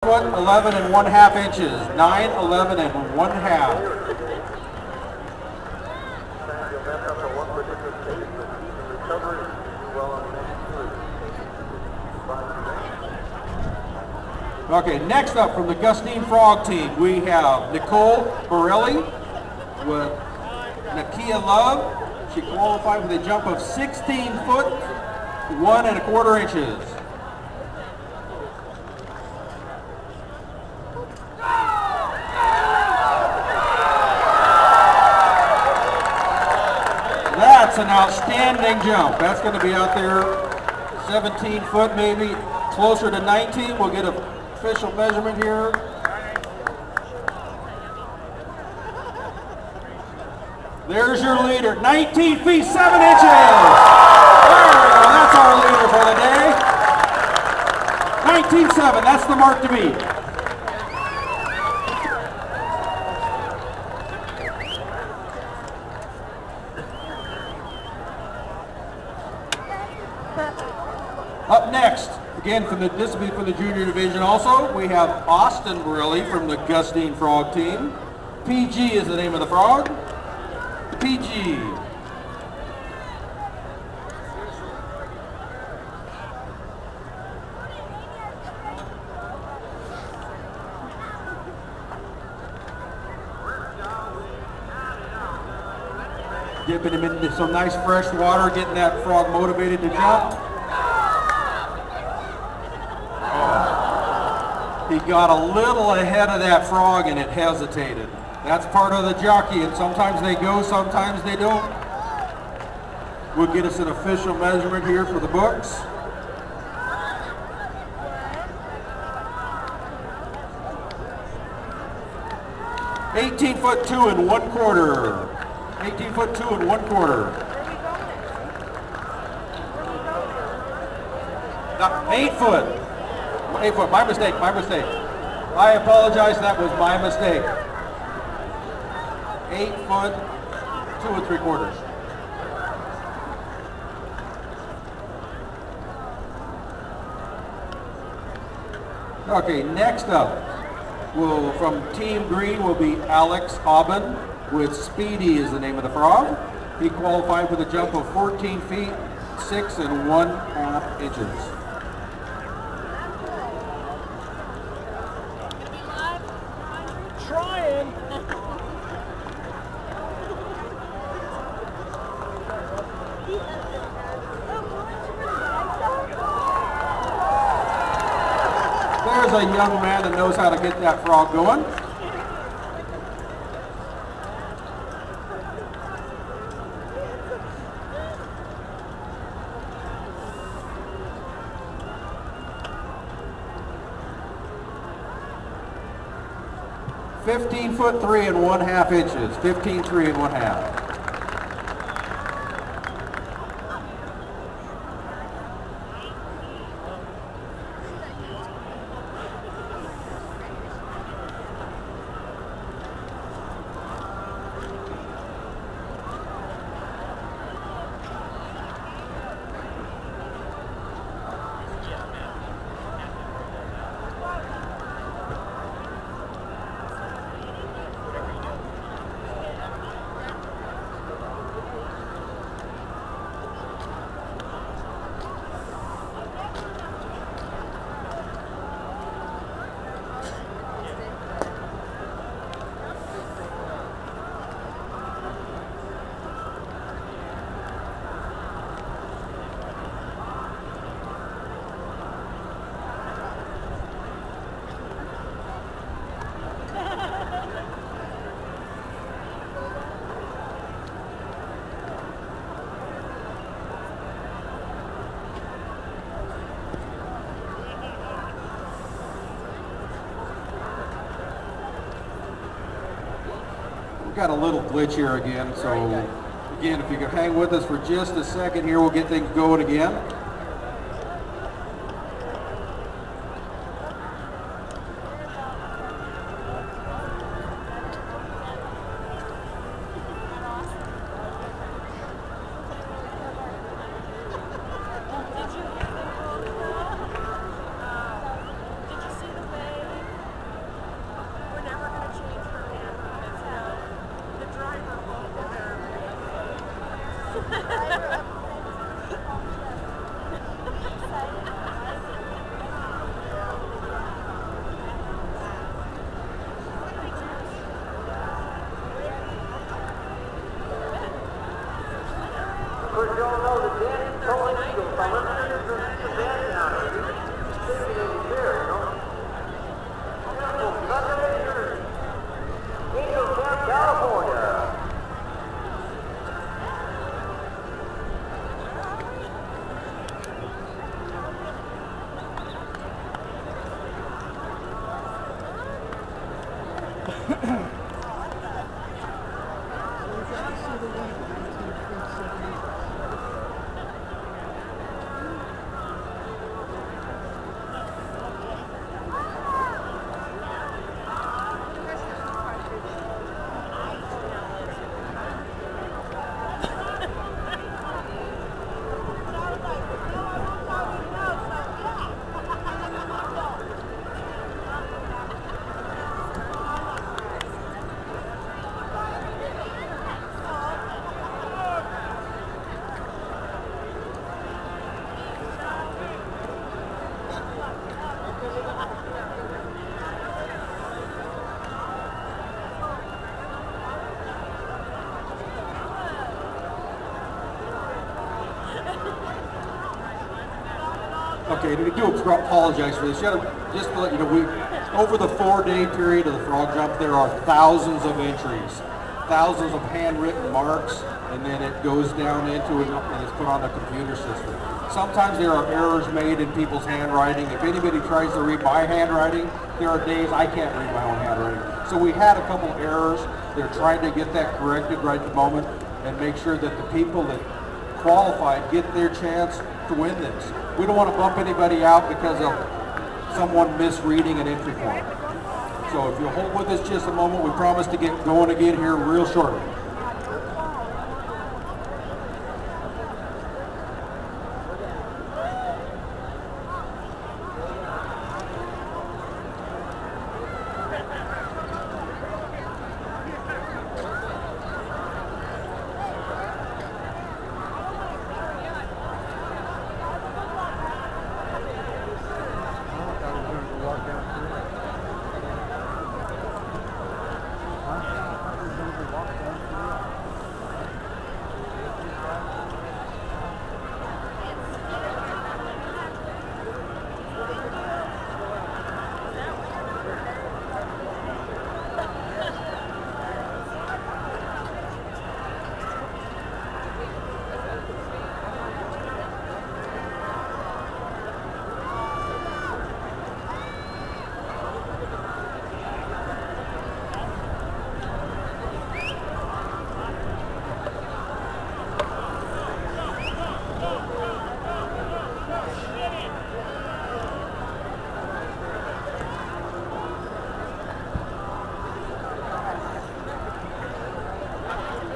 foot 11 and 1/2 inches. 9, 11 and 1/2. Okay, next up from the Gustine Frog team, we have Nicole Borelli with Nakia Love. She qualified with a jump of 16 foot, 1 1/4 inches. That's an outstanding jump. That's going to be out there 17 foot, maybe closer to 19. We'll get an official measurement here. There's your leader, 19 feet 7 inches. That's our leader for the day. 19.7, that's the mark to beat. Up next, again this will be from the junior division also, we have Austin Borelli from the Gustine Frog team. PG is the name of the frog. PG. Dipping him into some nice fresh water, getting that frog motivated to jump. He got a little ahead of that frog and it hesitated. That's part of the jockey, and sometimes they go, sometimes they don't. We'll get us an official measurement here for the books. "18 foot 2 and 1/4. 18 foot 2 and 1/4. 8 foot. 8 foot. My mistake. I apologize. That was my mistake. 8 foot 2 3/4. Okay, next up, from Team Green will be Alex Aubin with Speedy is the name of the frog. He qualified with a jump of 14 feet 6 1/2 inches. Trying. There's a young man that knows how to get that frog going. "15 foot 3 and 1/2 inches. 15 3 and 1/2. Got a little glitch here again, so again, if you could hang with us for just a second here, we'll get things going again. Okay, we do apologize for this. Just to let you know, over the 4-day period of the frog jump, there are thousands of entries, thousands of handwritten marks, and then it goes down into it and it's put on the computer system. Sometimes there are errors made in people's handwriting. If anybody tries to read my handwriting, there are days I can't read my own handwriting. So we had a couple errors. They're trying to get that corrected right at the moment and make sure that the people that qualified get their chance to win this. We don't want to bump anybody out because of someone misreading an entry form. So if you'll hold with us just a moment, we promise to get going again here real shortly.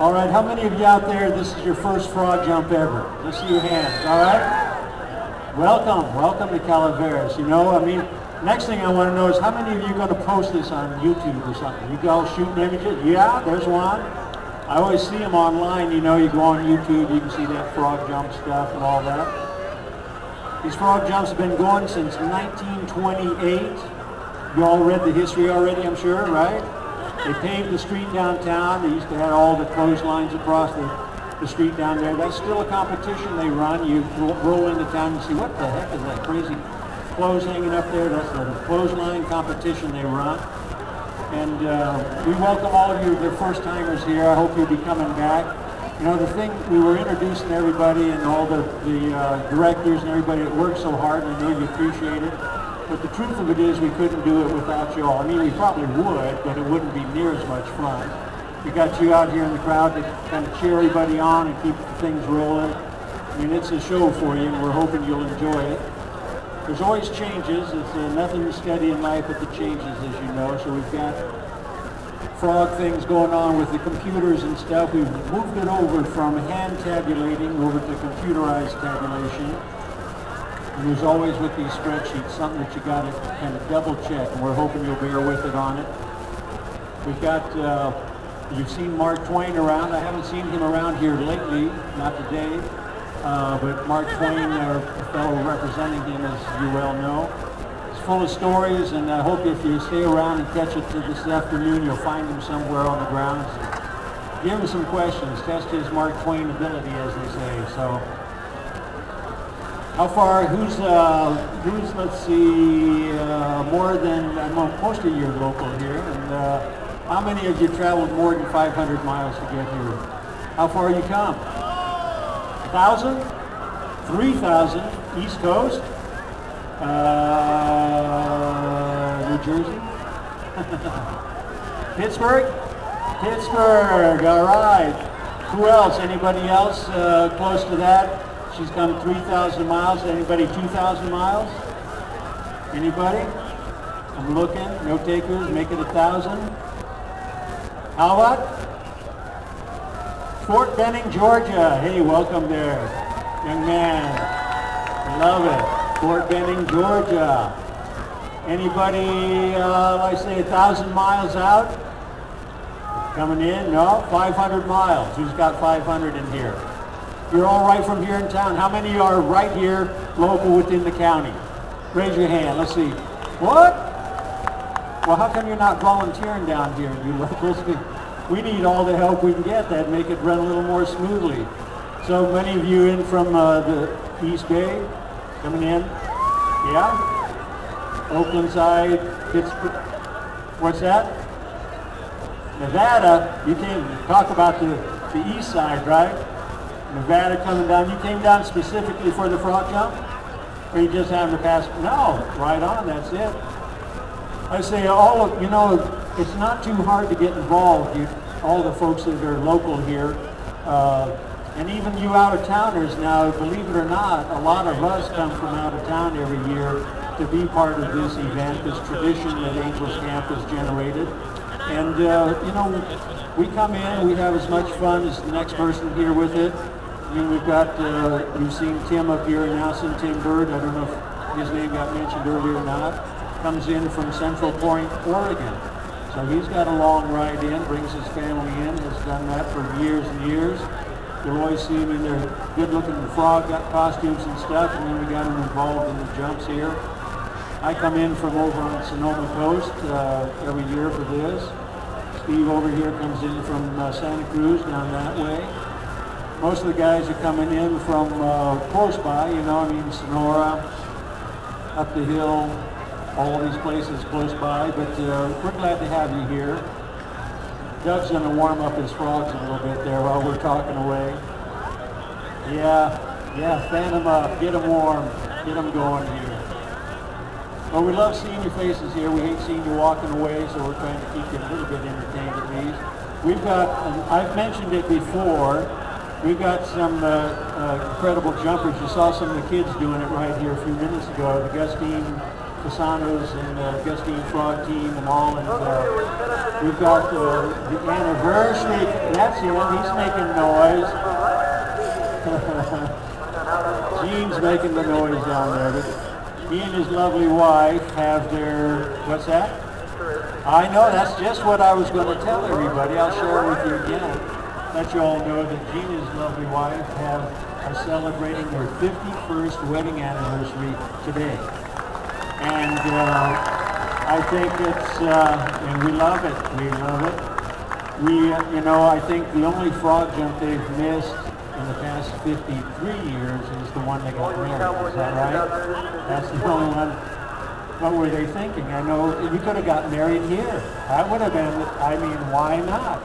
All right, how many of you out there, this is your first frog jump ever? Let's see your hands, all right? Welcome to Calaveras. You know, I mean, next thing I want to know is how many of you are going to post this on YouTube or something? You go shooting images? Yeah, there's one. I always see them online, you know, you go on YouTube, you can see that frog jump stuff and all that. These frog jumps have been going since 1928. You all read the history already, I'm sure, right? They paved the street downtown. They used to have all the clotheslines across the street down there. That's still a competition they run. You roll into town and see, what the heck is that crazy clothes hanging up there? That's the clothesline competition they run. And we welcome all of you, the first timers here. I hope you'll be coming back. You know, the thing, we were introducing everybody and all the directors and everybody that worked so hard, and I know you appreciate it. But the truth of it is we couldn't do it without you all. I mean, we probably would, but it wouldn't be near as much fun. We got you out here in the crowd to kind of cheer everybody on and keep things rolling. I mean, it's a show for you, and we're hoping you'll enjoy it. There's always changes. It's nothing steady in life but the changes, as you know. So we've got frog things going on with the computers and stuff. We've moved it over from hand tabulating over to computerized tabulation. And there's always with these spreadsheets something that you got to kind of double check, and we're hoping you'll bear with it on it. We've got, you've seen Mark Twain around. I haven't seen him around here lately, not today, but Mark Twain, our fellow representing him, as you well know, is full of stories, and I hope if you stay around and catch it this afternoon, you'll find him somewhere on the grounds. Give him some questions, test his Mark Twain ability, as they say. So. How far, who's let's see, more than, most of you are local here, and how many of you traveled more than 500 miles to get here? How far you come? 1,000? 3,000? East Coast? New Jersey? Pittsburgh? Pittsburgh, all right. Who else? Anybody else close to that? She's come 3,000 miles. Anybody 2,000 miles? Anybody? I'm looking. No takers. Make it 1,000. How about Fort Benning, Georgia? Hey, welcome there, young man. Love it. Fort Benning, Georgia. Anybody, like say 1,000 miles out? Coming in? No? 500 miles. Who's got 500 in here? You're all right from here in town. How many are right here, local within the county? Raise your hand. Let's see. What? Well, how come you're not volunteering down here, you locals? We need all the help we can get. That'd make it run a little more smoothly. So many of you in from the East Bay, coming in? Yeah? Oakland side, Pittsburgh. What's that? Nevada. You came talk about the east side, right? Nevada coming down. You came down specifically for the frog jump? Or you just happened to pass? No, right on, that's it. I say all of, you know, it's not too hard to get involved. All the folks that are local here, and even you out-of-towners now, believe it or not, a lot of us come from out of town every year to be part of this event, this tradition that Angels Camp has generated. And, you know, we come in, we have as much fun as the next person here with it. I mean, we've got, you've seen Tim up here announcing, Tim Bird. I don't know if his name got mentioned earlier or not. Comes in from Central Point, Oregon. So he's got a long ride in, brings his family in, has done that for years and years. You'll always see him in their good-looking frog costumes and stuff, and then we got him involved in the jumps here. I come in from over on Sonoma Coast every year for this. Steve over here comes in from Santa Cruz down that way. Most of the guys are coming in from close by, you know, I mean Sonora, up the hill, all these places close by, but we're glad to have you here. Doug's going to warm up his frogs a little bit there while we're talking away. Yeah, fan them up, get them warm, get them going here. Well, we love seeing your faces here. We hate seeing you walking away, so we're trying to keep you a little bit entertained at least. We've got, I've mentioned it before, we've got some incredible jumpers. You saw some of the kids doing it right here a few minutes ago. The Gustine Casanos and the Gustine Frog team and all. And we've got the anniversary. That's him. He's making noise. Gene's making the noise down there. But he and his lovely wife have their, what's that? I know, that's just what I was going to tell everybody. I'll share it with you again. Let you all know that Gene and his lovely wife are celebrating their 51st wedding anniversary today. And I think it's, and we love it. We love it. We, you know, I think the only frog jump they've missed in the past 53 years is the one they got married. Is that right? That's the only one. What were they thinking? I know you could have got married here. That would have been, I mean, why not?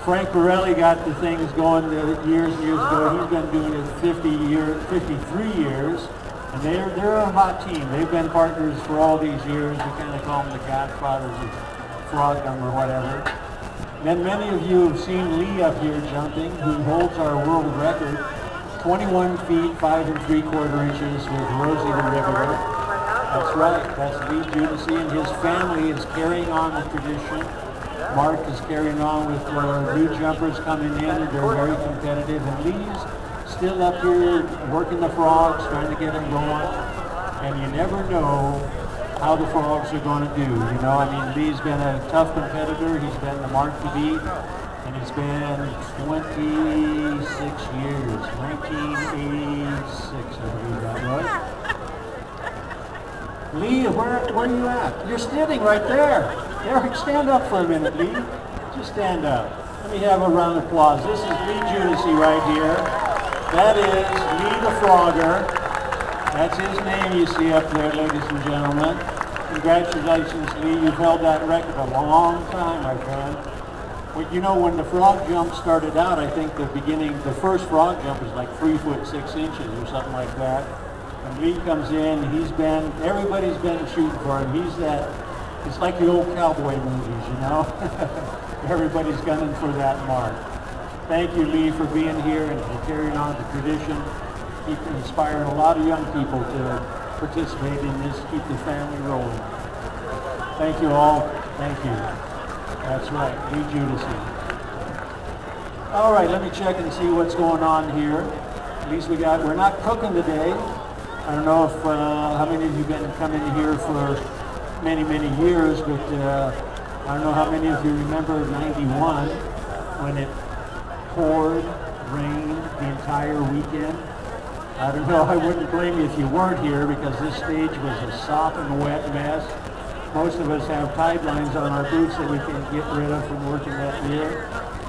Frank Borelli got the things going years and years ago. He's been doing it 53 years. And they're a hot team. They've been partners for all these years. We kind of call them the godfathers of frogdom or whatever. And then many of you have seen Lee up here jumping, who holds our world record, 21 feet, 5 3/4 inches with Rosie the Riveter. That's right, that's Lee Judici, and his family is carrying on the tradition. Mark is carrying on with new jumpers coming in, and they're very competitive. And Lee's still up here working the frogs, trying to get them going. And you never know how the frogs are going to do. You know, I mean, Lee's been a tough competitor. He's been the mark to beat. And it's been 26 years, 1986, I believe that was. Lee, where are you at? You're standing right there. Eric, stand up for a minute, Lee. Just stand up. Let me have a round of applause. This is Lee Judici right here. That is Lee the Frogger. That's his name you see up there, ladies and gentlemen. Congratulations, Lee. You've held that record a long time, my friend. Well, you know, when the frog jump started out, I think the first frog jump was like 3 foot 6 inches or something like that. And Lee comes in, everybody's been shooting for him. He's that It's like the old cowboy movies, you know? Everybody's gunning for that mark. Thank you, Lee, for being here and carrying on the tradition. Keep inspiring a lot of young people to participate in this, keep the family rolling. Thank you all. Thank you. That's right, Lee Judici. All right, let me check and see what's going on here. At least we're not cooking today. I don't know if how many of you have been coming here for many, many years, but I don't know how many of you remember '91 when it poured, rained the entire weekend. I don't know, I wouldn't blame you if you weren't here because this stage was a sopping wet mess. Most of us have tide lines on our boots that we can get rid of from working that year.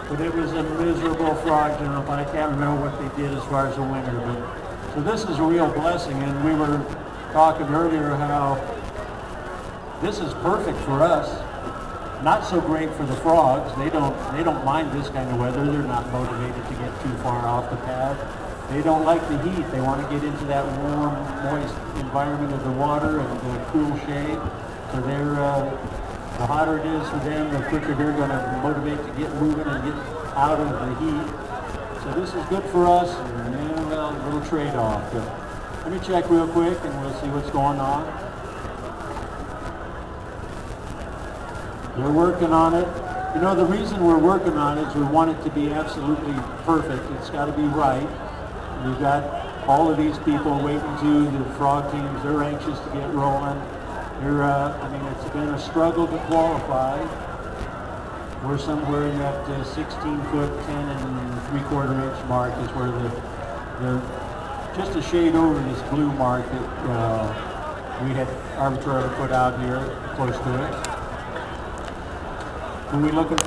But it was a miserable frog jump. I can't remember what they did as far as the winner. But so this is a real blessing, and we were talking earlier how this is perfect for us. Not so great for the frogs. They don't mind this kind of weather. They're not motivated to get too far off the path. They don't like the heat. They want to get into that warm, moist environment of the water and the cool shade. So the hotter it is for them, the quicker they're going to motivate to get moving and get out of the heat. So this is good for us, and well, a little trade-off. But let me check real quick, and we'll see what's going on. They're working on it. You know, the reason we're working on it is we want it to be absolutely perfect. It's got to be right. We've got all of these people waiting to, the frog teams, they're anxious to get rolling. I mean, it's been a struggle to qualify. We're somewhere in that 16-foot, 10 and 3/4 inch mark is where the just a shade over this blue mark that we had arbitrarily put out here, close to it. Who are we looking for?